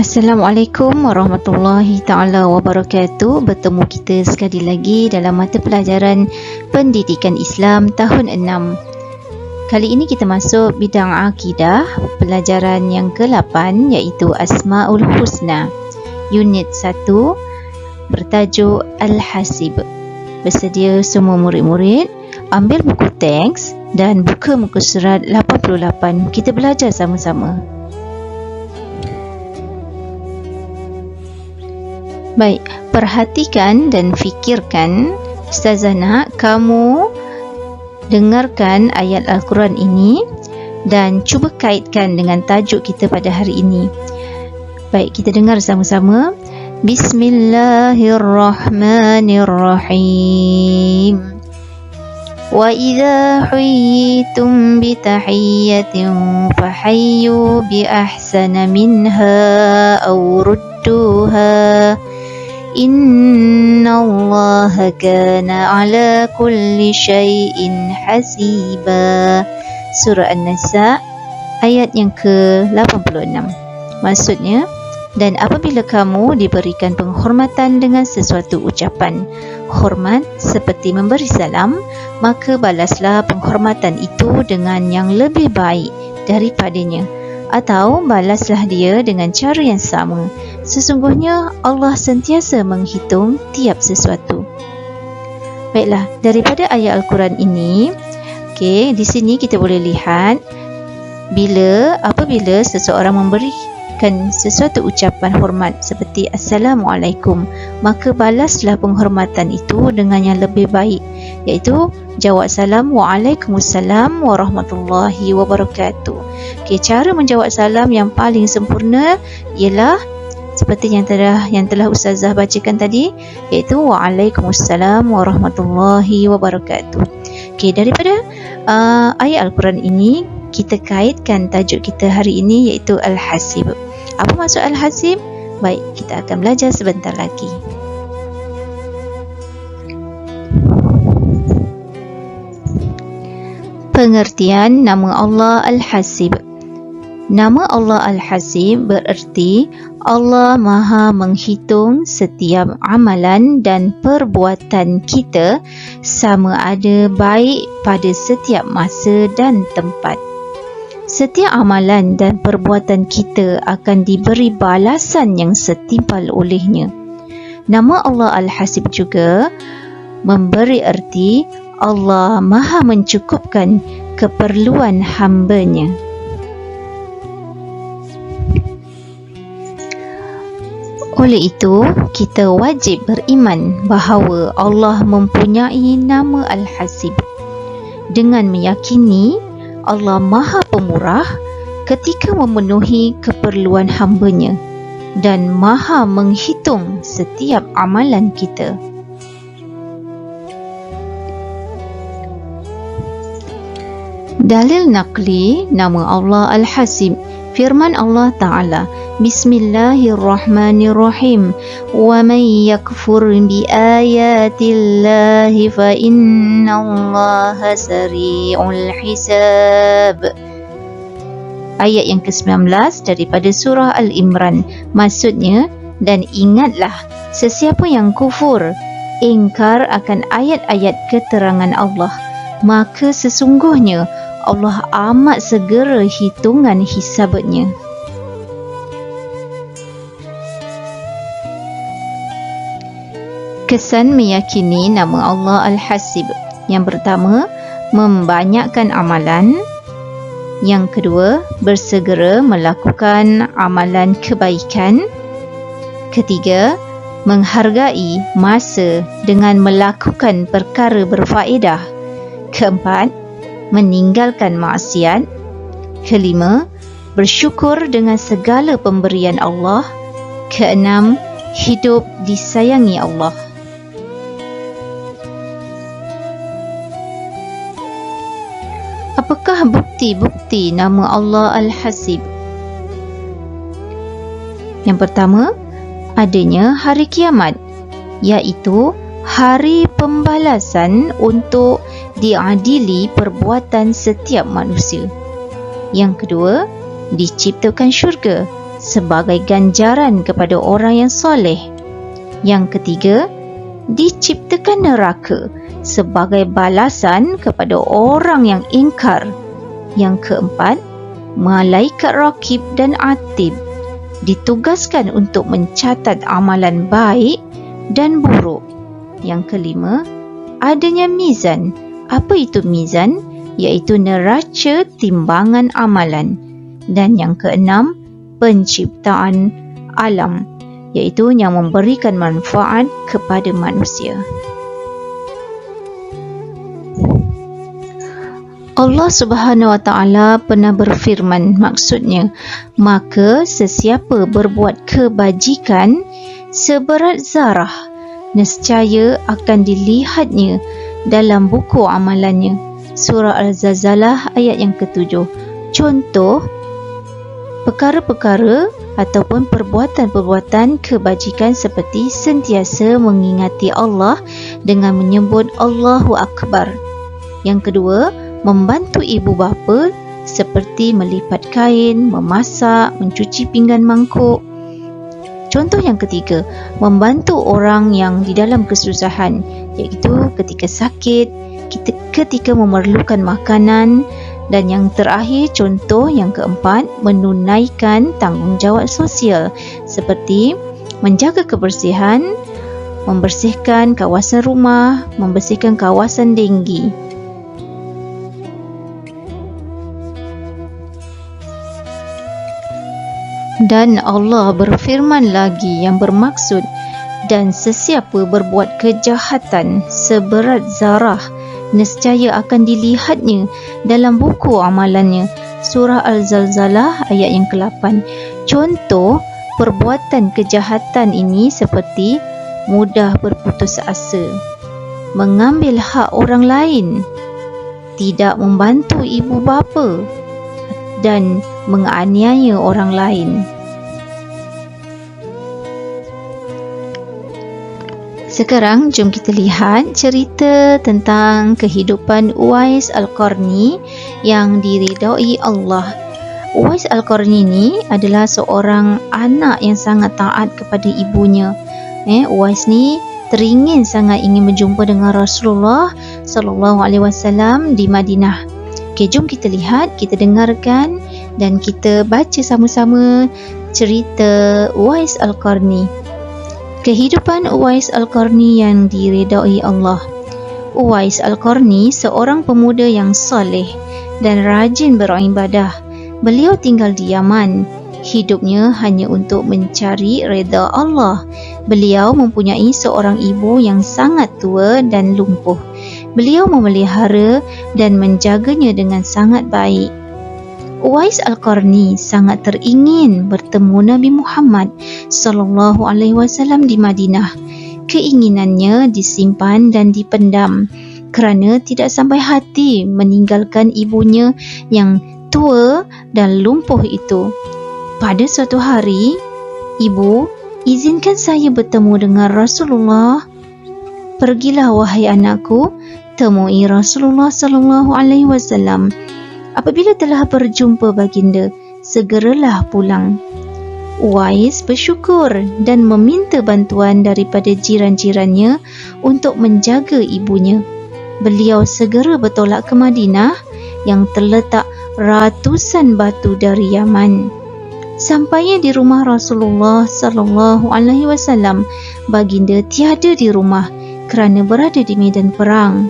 Assalamualaikum warahmatullahi ta'ala wabarakatuh. Bertemu kita sekali lagi dalam mata pelajaran Pendidikan Islam tahun 6. Kali ini kita masuk bidang akidah, pelajaran yang ke-8 iaitu Asma'ul Husna. Unit 1 bertajuk Al-Hasib. Bersedia semua murid-murid ambil buku teks dan buka muka surat 88. Kita belajar sama-sama. Baik, perhatikan dan fikirkan. Ustazah nak kamu dengarkan ayat Al-Quran ini dan cuba kaitkan dengan tajuk kita pada hari ini. Baik, kita dengar sama-sama. Bismillahirrahmanirrahim. Wa idza huyitum bi tahiyyatin fahayyu bi ahsana minha aw rudduha. Innallaha kana ala kulli syai'in hasiba. Surah An-Nisa ayat yang ke-86. Maksudnya, dan apabila kamu diberikan penghormatan dengan sesuatu ucapan hormat seperti memberi salam, maka balaslah penghormatan itu dengan yang lebih baik daripadanya, atau balaslah dia dengan cara yang sama. Sesungguhnya Allah sentiasa menghitung tiap sesuatu. Baiklah, daripada ayat Al-Quran ini, di sini kita boleh lihat apabila seseorang memberikan sesuatu ucapan hormat seperti Assalamualaikum, maka balaslah penghormatan itu dengan yang lebih baik, iaitu jawab salam Waalaikumsalam warahmatullahi wabarakatuh. Cara menjawab salam yang paling sempurna ialah seperti yang telah Ustazah bacakan tadi, iaitu Waalaikumsalam warahmatullahi wabarakatuh. Daripada ayat Al-Quran ini, kita kaitkan tajuk kita hari ini iaitu Al-Hasib. Apa maksud Al-Hasib? Baik, kita akan belajar sebentar lagi. Pengertian nama Allah Al-Hasib. Nama Allah Al-Hasib bererti Allah Maha menghitung setiap amalan dan perbuatan kita sama ada baik pada setiap masa dan tempat. Setiap amalan dan perbuatan kita akan diberi balasan yang setimpal olehnya. Nama Allah Al-Hasib juga memberi erti Allah Maha mencukupkan keperluan hamba-Nya. Oleh itu, kita wajib beriman bahawa Allah mempunyai nama Al-Hasib. Dengan meyakini Allah Maha Pemurah ketika memenuhi keperluan hamba-Nya dan Maha menghitung setiap amalan kita. Dalil naqli nama Allah Al-Hasib, firman Allah Ta'ala, Bismillahirrahmanirrahim. Wa man yakfur bi ayatillahi fa innallaha sari'ul hisab. Ayat yang ke-19 daripada surah Al-Imran. Maksudnya, dan ingatlah sesiapa yang kufur, ingkar akan ayat-ayat keterangan Allah, maka sesungguhnya Allah amat segera hitungan hisabnya. Kesan meyakini nama Allah Al-Hasib. Yang pertama, membanyakkan amalan. Yang kedua, bersegera melakukan amalan kebaikan. Ketiga, menghargai masa dengan melakukan perkara berfaedah. Keempat, meninggalkan maksiat. Kelima, bersyukur dengan segala pemberian Allah. Keenam, hidup disayangi Allah. Apakah bukti-bukti nama Allah Al-Hasib? Yang pertama, adanya hari kiamat, iaitu hari pembalasan untuk diadili perbuatan setiap manusia. Yang kedua, diciptakan syurga, sebagai ganjaran kepada orang yang soleh. Yang ketiga, diciptakan neraka sebagai balasan kepada orang yang ingkar. Yang keempat, malaikat rakib dan atid ditugaskan untuk mencatat amalan baik dan buruk. Yang kelima, adanya mizan. Apa itu mizan? Iaitu neraca timbangan amalan. Dan yang keenam, penciptaan alam, iaitu yang memberikan manfaat kepada manusia. Allah Subhanahu wa Ta'ala pernah berfirman, maksudnya, maka sesiapa berbuat kebajikan seberat zarah, nescaya akan dilihatnya dalam buku amalannya. Surah Al-Zalzalah ayat yang ke-7. Contoh, perkara-perkara ataupun perbuatan-perbuatan kebajikan seperti sentiasa mengingati Allah dengan menyebut Allahu Akbar. Yang kedua, membantu ibu bapa seperti melipat kain, memasak, mencuci pinggan mangkuk. Contoh yang ketiga, membantu orang yang di dalam kesusahan, iaitu ketika sakit, ketika memerlukan makanan. Dan yang terakhir, contoh yang keempat, menunaikan tanggungjawab sosial seperti menjaga kebersihan, membersihkan kawasan rumah, membersihkan kawasan denggi. Dan Allah berfirman lagi yang bermaksud, dan sesiapa berbuat kejahatan seberat zarah, nescaya akan dilihatnya dalam buku amalannya. Surah Al-Zalzalah ayat yang ke-8. Contoh perbuatan kejahatan ini seperti mudah berputus asa, mengambil hak orang lain, tidak membantu ibu bapa, dan menganiaya orang lain. Sekarang jom kita lihat cerita tentang kehidupan Uwais Al-Qarni yang diridai Allah. Uwais Al-Qarni ni adalah seorang anak yang sangat taat kepada ibunya. Uwais ni teringin sangat ingin berjumpa dengan Rasulullah sallallahu alaihi wasallam di Madinah. Okey, jom kita lihat, kita dengarkan dan kita baca sama-sama cerita Uwais Al-Qarni. Kehidupan Uwais Al-Qarni yang diridai Allah. Uwais Al-Qarni seorang pemuda yang soleh dan rajin beribadah. Beliau tinggal di Yaman. Hidupnya hanya untuk mencari redha Allah. Beliau mempunyai seorang ibu yang sangat tua dan lumpuh. Beliau memelihara dan menjaganya dengan sangat baik. Uwais Al-Qarni sangat teringin bertemu Nabi Muhammad sallallahu alaihi wasallam di Madinah. Keinginannya disimpan dan dipendam kerana tidak sampai hati meninggalkan ibunya yang tua dan lumpuh itu. Pada suatu hari, "Ibu, izinkan saya bertemu dengan Rasulullah." "Pergilah wahai anakku, temui Rasulullah sallallahu alaihi wasallam. Apabila telah berjumpa baginda, segeralah pulang." Uwais bersyukur dan meminta bantuan daripada jiran-jirannya untuk menjaga ibunya. Beliau segera bertolak ke Madinah yang terletak ratusan batu dari Yaman. Sampainya di rumah Rasulullah sallallahu alaihi wasallam, baginda tiada di rumah kerana berada di medan perang.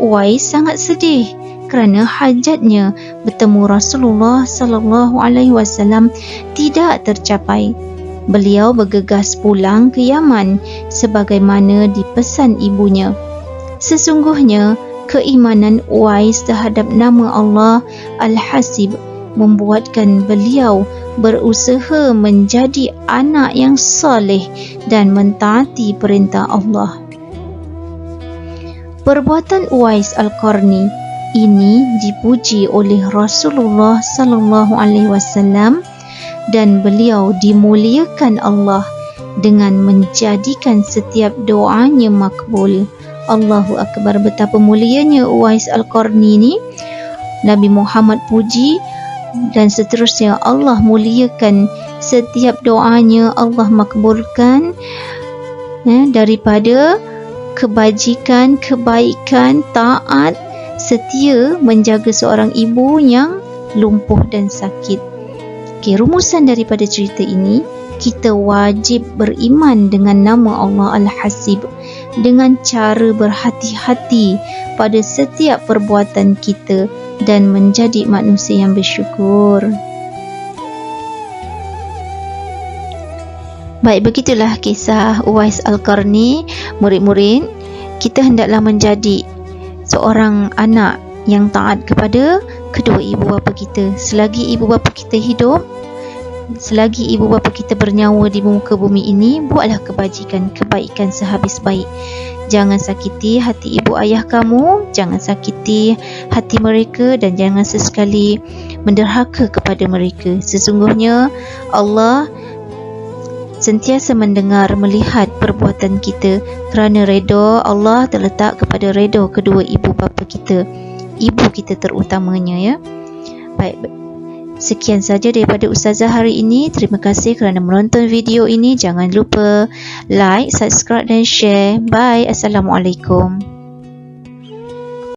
Uwais sangat sedih kerana hajatnya bertemu Rasulullah sallallahu alaihi wasallam tidak tercapai. Beliau bergegas pulang ke Yaman sebagaimana dipesan ibunya. Sesungguhnya keimanan Uwais terhadap nama Allah Al-Hasib membuatkan beliau berusaha menjadi anak yang soleh dan mentaati perintah Allah. Perbuatan Uwais Al-Qarni ini dipuji oleh Rasulullah sallallahu alaihi wasallam dan beliau dimuliakan Allah dengan menjadikan setiap doanya makbul. Allahu Akbar, betapa mulianya Uwais Al-Qarni ni. Nabi Muhammad puji dan seterusnya. Allah muliakan setiap doanya, Allah makbulkan daripada kebajikan, kebaikan, taat, setia menjaga seorang ibu yang lumpuh dan sakit. Okey, rumusan daripada cerita ini, kita wajib beriman dengan nama Allah Al-Hasib dengan cara berhati-hati pada setiap perbuatan kita dan menjadi manusia yang bersyukur. Baik, begitulah kisah Uwais Al-Qarni. Murid-murid, kita hendaklah menjadi seorang anak yang taat kepada kedua ibu bapa kita. Selagi ibu bapa kita hidup, selagi ibu bapa kita bernyawa di muka bumi ini, buatlah kebajikan, kebaikan sehabis baik. Jangan sakiti hati ibu ayah kamu, jangan sakiti hati mereka, dan jangan sesekali menderhaka kepada mereka. Sesungguhnya Allah sentiasa mendengar, melihat perbuatan kita, kerana redha Allah terletak kepada redha kedua ibu bapa kita, ibu kita terutamanya, ya. Baik, sekian saja daripada Ustazah hari ini. Terima kasih kerana menonton video ini. Jangan lupa like, subscribe dan share. Bye. Assalamualaikum.